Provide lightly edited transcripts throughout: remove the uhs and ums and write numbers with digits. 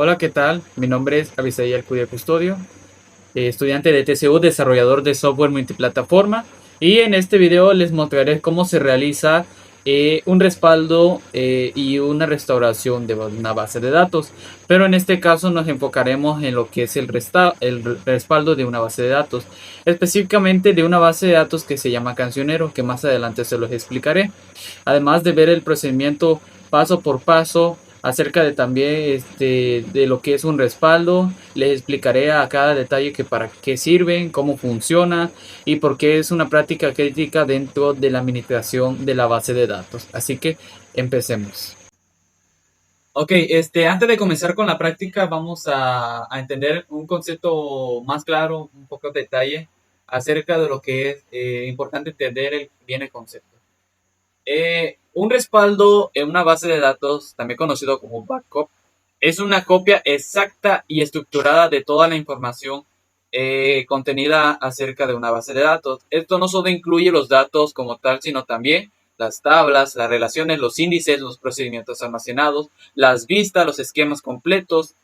Hola, ¿qué tal? Mi nombre es Abisaí Alcudia Custodio, estudiante de TCU, desarrollador de software multiplataforma. Y en este video les mostraré cómo se realiza un respaldo y una restauración de una base de datos. Pero en este caso nos enfocaremos en lo que es el respaldo de una base de datos. Específicamente de una base de datos que se llama Cancionero, que más adelante se los explicaré. Además de ver el procedimiento paso por paso acerca de también de lo que es un respaldo. Les explicaré a cada detalle que para qué sirven, cómo funciona y por qué es una práctica crítica dentro de la administración de la base de datos. Así que empecemos. Ok, antes de comenzar con la práctica, vamos a entender un concepto más claro, un poco de detalle acerca de lo que es importante entender bien el concepto. Un respaldo en una base de datos, también conocido como backup, es una copia exacta y estructurada de toda la información contenida acerca de una base de datos. Esto no solo incluye los datos como tal, sino también las tablas, las relaciones, los índices, los procedimientos almacenados, las vistas, los esquemas completos.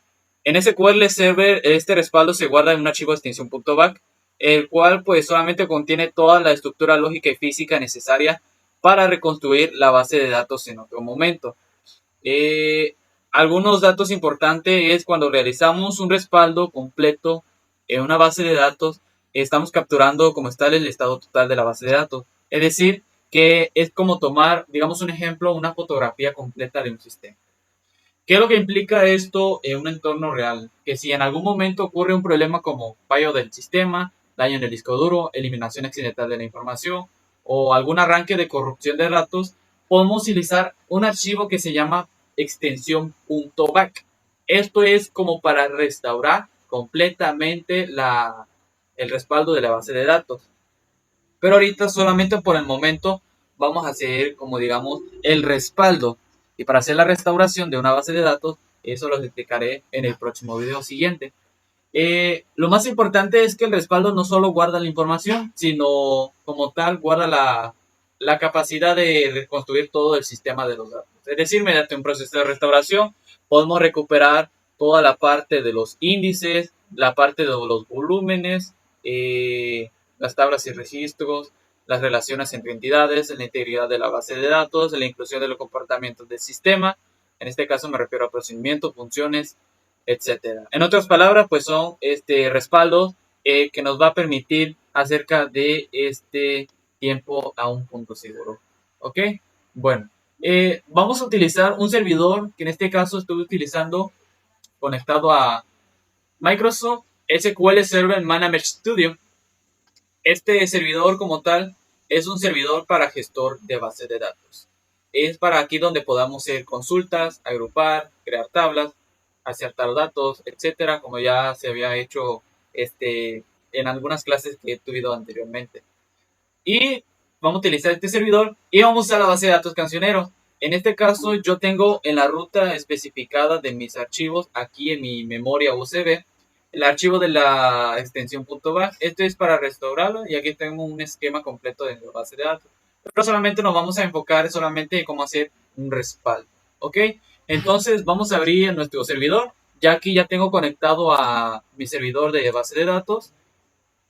En SQL Server, este respaldo se guarda en un archivo de extensión .back, el cual pues solamente contiene toda la estructura lógica y física necesaria para reconstruir la base de datos en otro momento. Eh, Algunos datos importantes es cuando realizamos un respaldo completo en una base de datos, estamos capturando como está el estado total de la base de datos. Es decir, que es como tomar, digamos un ejemplo, una fotografía completa de un sistema. ¿Qué es lo que implica esto en un entorno real? Que si en algún momento ocurre un problema como fallo del sistema, daño en el disco duro, eliminación accidental de la información o algún arranque de corrupción de datos, podemos utilizar un archivo que se llama extensión .back. Esto es como para restaurar completamente el respaldo de la base de datos. Pero ahorita solamente por el momento vamos a hacer como digamos el respaldo. Y para hacer la restauración de una base de datos, eso lo explicaré en el próximo video siguiente. Lo más importante es que el respaldo no solo guarda la información, sino como tal guarda la capacidad de reconstruir todo el sistema de los datos. Es decir, mediante un proceso de restauración podemos recuperar toda la parte de los índices, la parte de los volúmenes, las tablas y registros, las relaciones entre entidades, la integridad de la base de datos, la inclusión de los comportamientos del sistema. En este caso me refiero a procedimientos, funciones, etcétera. En otras palabras, pues son respaldos que nos va a permitir acerca de este tiempo a un punto seguro. ¿Ok? Bueno, vamos a utilizar un servidor que en este caso estoy utilizando conectado a Microsoft SQL Server Management Studio. Este servidor como tal es un servidor para gestor de base de datos. Es para aquí donde podamos hacer consultas, agrupar, crear tablas, acertar datos, etcétera, como ya se había hecho en algunas clases que he tuvido anteriormente. Y vamos a utilizar este servidor y vamos a usar la base de datos cancionero. En este caso yo tengo en la ruta especificada de mis archivos aquí en mi memoria USB el archivo de la extensión .bash. Esto es para restaurarlo y aquí tengo un esquema completo de la base de datos. Pero solamente nos vamos a enfocar solamente en cómo hacer un respaldo. ¿Ok? Entonces vamos a abrir nuestro servidor. Ya aquí ya tengo conectado a mi servidor de base de datos.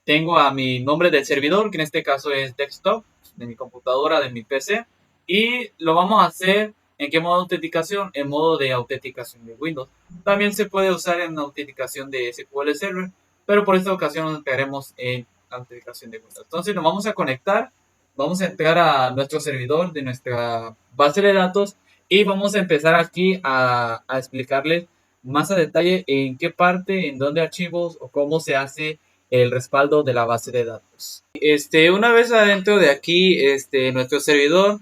Tengo a mi nombre del servidor, que en este caso es desktop, de mi computadora, de mi PC. Y lo vamos a hacer en qué modo de autenticación, en modo de autenticación de Windows. También se puede usar en autenticación de SQL Server, pero por esta ocasión nos pegaremos en autenticación de Windows. Entonces nos vamos a conectar, vamos a entrar a nuestro servidor de nuestra base de datos y vamos a empezar aquí a explicarles más a detalle en qué parte, en dónde archivos o cómo se hace el respaldo de la base de datos. Una vez adentro de aquí, nuestro servidor,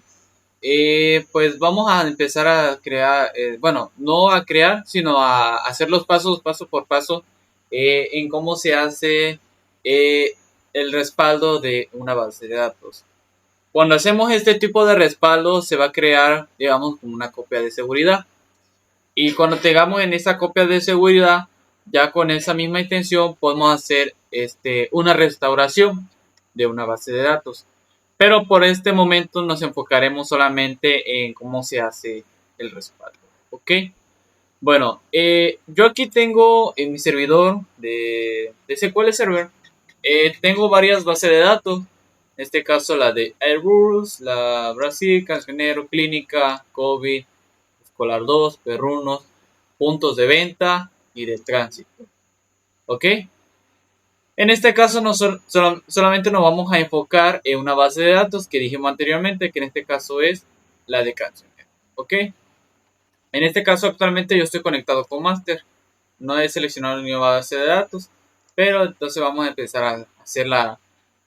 pues vamos a empezar a crear, bueno, no a crear, sino a hacer los pasos paso por paso en cómo se hace el respaldo de una base de datos. Cuando hacemos este tipo de respaldo, se va a crear, digamos, como una copia de seguridad. Y cuando tengamos en esa copia de seguridad, ya con esa misma intención podemos hacer una restauración de una base de datos. Pero por este momento nos enfocaremos solamente en cómo se hace el respaldo. ¿Ok? Bueno, yo aquí tengo en mi servidor de SQL Server, tengo varias bases de datos. En este caso la de iRules, la Brasil, Cancionero, Clínica, COVID, Escolar 2, Perrunos, puntos de venta y de tránsito. ¿Ok? En este caso solamente nos vamos a enfocar en una base de datos que dijimos anteriormente, que en este caso es la de Cancionero. ¿Ok? En este caso actualmente yo estoy conectado con Master. No he seleccionado ni una base de datos, pero entonces vamos a empezar a hacer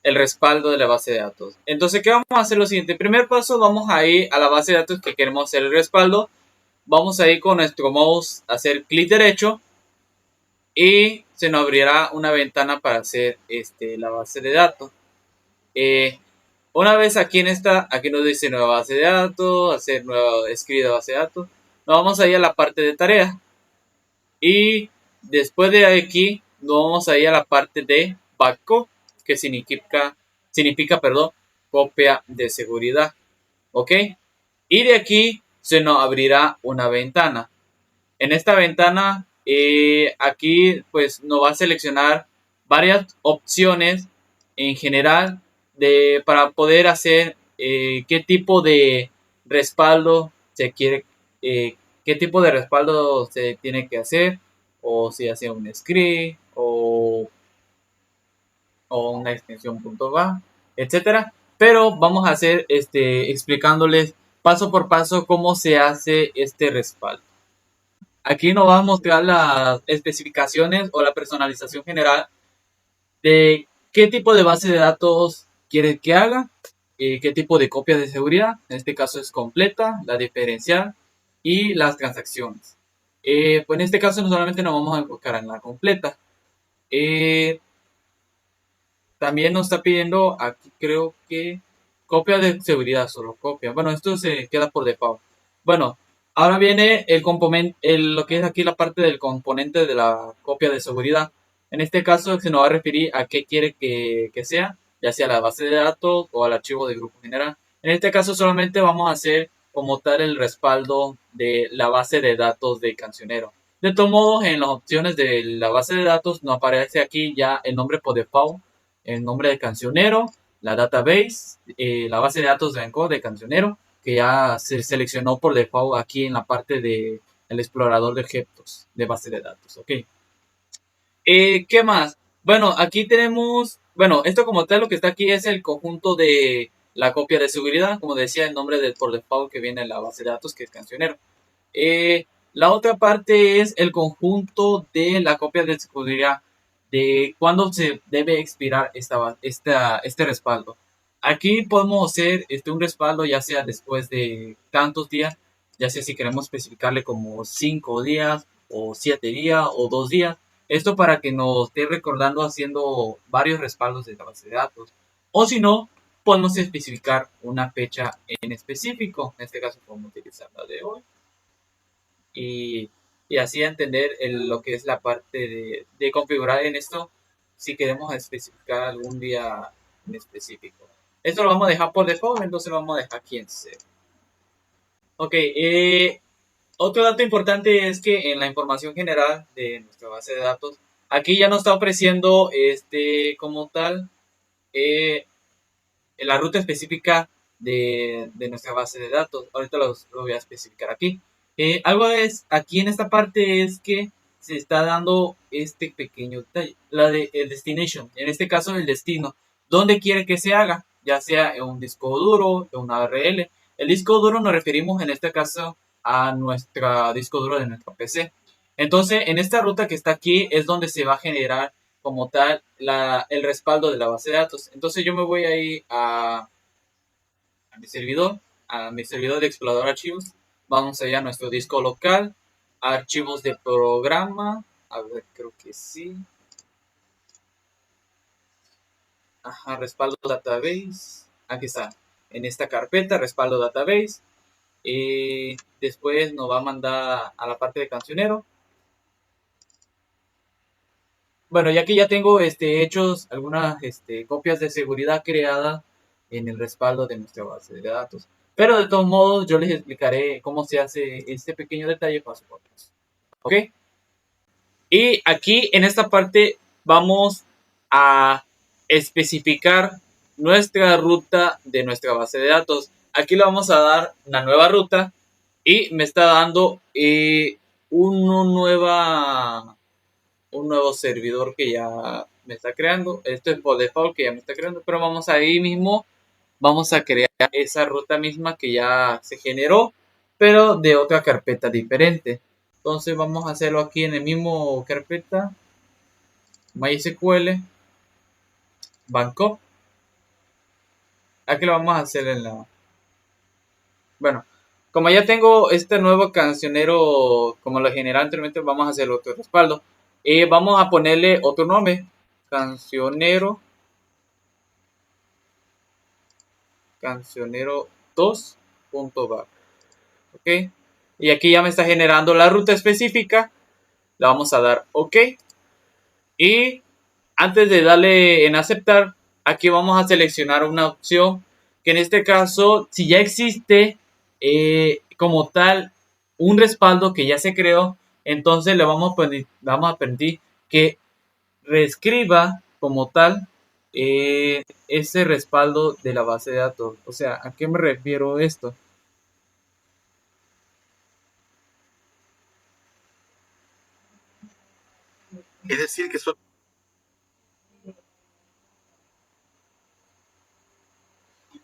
el respaldo de la base de datos. Entonces, ¿qué vamos a hacer? Lo siguiente, primer paso, vamos a ir a la base de datos que queremos hacer el respaldo. Vamos a ir con nuestro mouse a hacer clic derecho y se nos abrirá una ventana para hacer la base de datos. Una vez aquí aquí nos dice nueva base de datos, hacer nueva escribir base de datos. Nos vamos a ir a la parte de tareas. Y después de aquí nos vamos a ir a la parte de backup, que significa copia de seguridad. ¿Ok? Y de aquí se nos abrirá una ventana. En esta ventana, aquí pues nos va a seleccionar varias opciones en general para poder hacer qué tipo de respaldo se quiere, qué tipo de respaldo se tiene que hacer, o si hace un script o una extensión .va, etcétera. Pero vamos a hacer explicándoles paso por paso cómo se hace este respaldo. Aquí nos va a mostrar las especificaciones o la personalización general de qué tipo de base de datos quiere que haga, qué tipo de copia de seguridad, en este caso es completa, la diferencial y las transacciones. Pues en este caso no solamente nos vamos a enfocar en la completa. También nos está pidiendo aquí creo que copia de seguridad, solo copia. Bueno, esto se queda por default. Bueno, ahora viene el componente, lo que es aquí la parte del componente de la copia de seguridad. En este caso se nos va a referir a qué quiere que sea, ya sea la base de datos o al archivo de grupo general. En este caso solamente vamos a hacer como tal el respaldo de la base de datos de Cancionero. De todos modos, en las opciones de la base de datos nos aparece aquí ya el nombre por default, el nombre de Cancionero, la database, la base de datos de Encode de Cancionero, que ya se seleccionó por default aquí en la parte de el explorador de objetos de base de datos. Ok. ¿Qué más? Bueno, aquí tenemos, bueno, esto como tal lo que está aquí es el conjunto de la copia de seguridad, como decía el nombre de por default que viene en la base de datos que es Cancionero. La otra parte es el conjunto de la copia de seguridad de cuándo se debe expirar este respaldo. Aquí podemos hacer un respaldo ya sea después de tantos días, ya sea si queremos especificarle como 5 días o 7 días o 2 días. Esto para que nos esté recordando haciendo varios respaldos de la base de datos. O si no, podemos especificar una fecha en específico. En este caso podemos utilizar la de hoy y, y así entender lo que es la parte de configurar en esto si queremos especificar algún día en específico. Esto lo vamos a dejar por default, entonces lo vamos a dejar aquí en C. Ok, otro dato importante es que en la información general de nuestra base de datos, aquí ya nos está ofreciendo como tal la ruta específica de nuestra base de datos. Ahorita lo voy a especificar aquí. Algo es aquí en esta parte es que se está dando este pequeño detalle, la de el destination, en este caso el destino, dónde quiere que se haga, ya sea en un disco duro, en una URL. El disco duro nos referimos en este caso a nuestro disco duro de nuestro PC. Entonces, en esta ruta que está aquí es donde se va a generar como tal el respaldo de la base de datos. Entonces yo me voy a ir a mi servidor de explorador archivos. Vamos allá a nuestro disco local, archivos de programa. A ver, creo que sí. Ajá, respaldo database. Aquí está. En esta carpeta, respaldo database. Y después nos va a mandar a la parte de cancionero. Bueno, ya que ya tengo hechos algunas copias de seguridad creadas en el respaldo de nuestra base de datos. Pero de todos modos, yo les explicaré cómo se hace este pequeño detalle paso por paso. ¿ok? Y aquí en esta parte vamos a especificar nuestra ruta de nuestra base de datos. Aquí le vamos a dar una nueva ruta y me está dando un nuevo servidor que ya me está creando. Esto es por default que ya me está creando, pero vamos ahí mismo, vamos a crear esa ruta misma que ya se generó, pero de otra carpeta diferente. Entonces vamos a hacerlo aquí en el mismo carpeta, MySQL, Backup. Aquí lo vamos a hacer en la... Bueno, como ya tengo este nuevo cancionero, como lo generé anteriormente, vamos a hacer otro respaldo. Y vamos a ponerle otro nombre, cancionero 2.bar. ¿Ok? Y aquí ya me está generando la ruta específica. La vamos a dar OK. Y antes de darle en aceptar, aquí vamos a seleccionar una opción que en este caso, si ya existe como tal un respaldo que ya se creó, entonces le vamos a permitir que reescriba como tal ese respaldo de la base de datos. O sea, ¿a qué me refiero esto? Es decir, que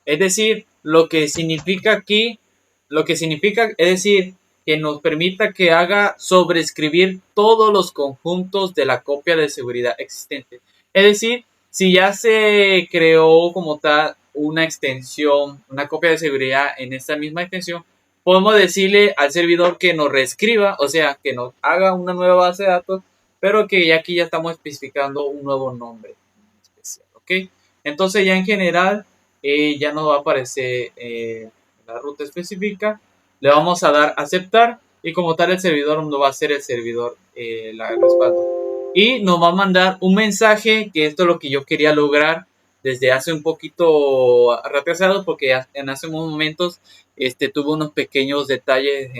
es decir, lo que significa aquí, lo que significa, es decir, que nos permita que haga sobreescribir todos los conjuntos de la copia de seguridad existente. Es decir, si ya se creó como tal una extensión, una copia de seguridad en esta misma extensión, podemos decirle al servidor que nos reescriba, o sea, que nos haga una nueva base de datos, pero que ya aquí ya estamos especificando un nuevo nombre especial, ¿ok? Entonces ya en general ya nos va a aparecer la ruta específica, le vamos a dar aceptar y como tal el servidor no va a ser el servidor el respaldo. Y nos va a mandar un mensaje, que esto es lo que yo quería lograr desde hace un poquito retrasado, porque en hace unos momentos tuve unos pequeños detalles,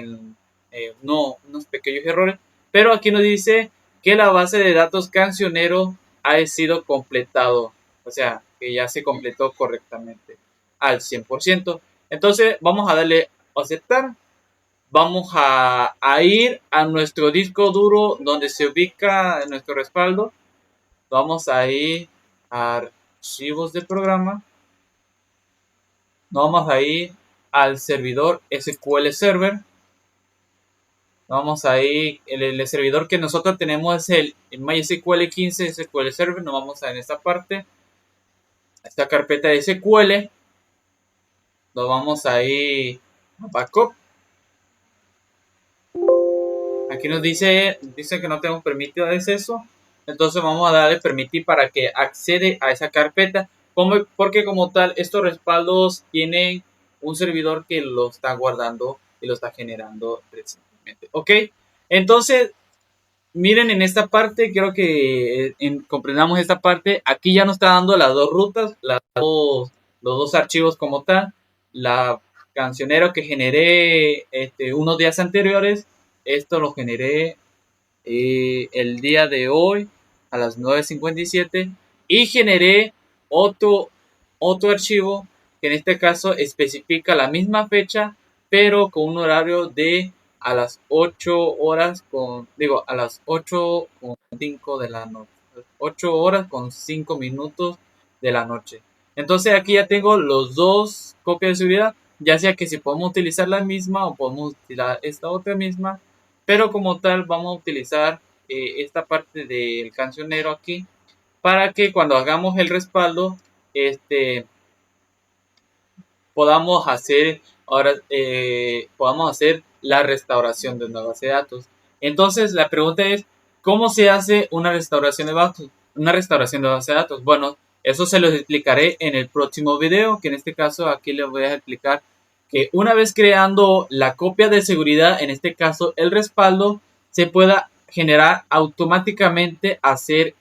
no, unos pequeños errores, pero aquí nos dice que la base de datos cancionero ha sido completado, o sea, que ya se completó correctamente al 100%. Entonces vamos a darle a aceptar. Vamos a ir a nuestro disco duro donde se ubica nuestro respaldo. Vamos a ir a archivos de programa. Vamos a ir al servidor SQL Server. Vamos a ir, el servidor que nosotros tenemos es el MySQL 15 SQL Server. Nos vamos a en esta parte, a esta carpeta de SQL. Nos vamos a ir a Backup. Aquí nos dice que no tenemos permitido acceso. Entonces vamos a darle permitir para que accede a esa carpeta. Porque como tal, estos respaldos tienen un servidor que lo está guardando y lo está generando recientemente. Ok, entonces miren en esta parte, quiero que comprendamos esta parte. Aquí ya nos está dando las dos rutas, los dos archivos como tal. La cancionero que generé unos días anteriores, esto lo generé el día de hoy a las 9:57 y generé otro archivo que en este caso especifica la misma fecha, pero con un horario de a las 8 horas a las 8:05 de la noche. 8 horas con 5 minutos de la noche. Entonces aquí ya tengo los dos copias de seguridad, ya sea que si podemos utilizar la misma o podemos utilizar esta otra misma, pero como tal vamos a utilizar esta parte del cancionero aquí para que cuando hagamos el respaldo podamos hacer la restauración de una base de datos. Entonces la pregunta es, ¿cómo se hace una restauración de datos? Una restauración de base de datos. Bueno, eso se los explicaré en el próximo video, que en este caso aquí les voy a explicar que una vez creando la copia de seguridad, en este caso el respaldo, se pueda generar automáticamente hacer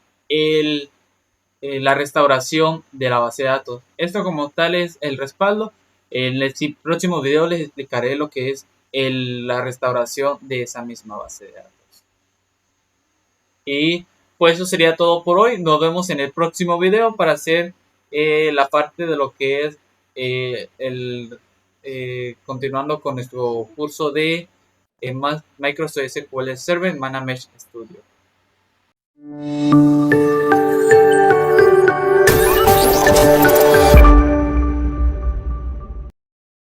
la restauración de la base de datos. Esto como tal es el respaldo. En el próximo video les explicaré lo que es la restauración de esa misma base de datos. Y pues eso sería todo por hoy. Nos vemos en el próximo video para hacer la parte de lo que es continuando con nuestro curso de Microsoft SQL Server Mana Mesh Studio.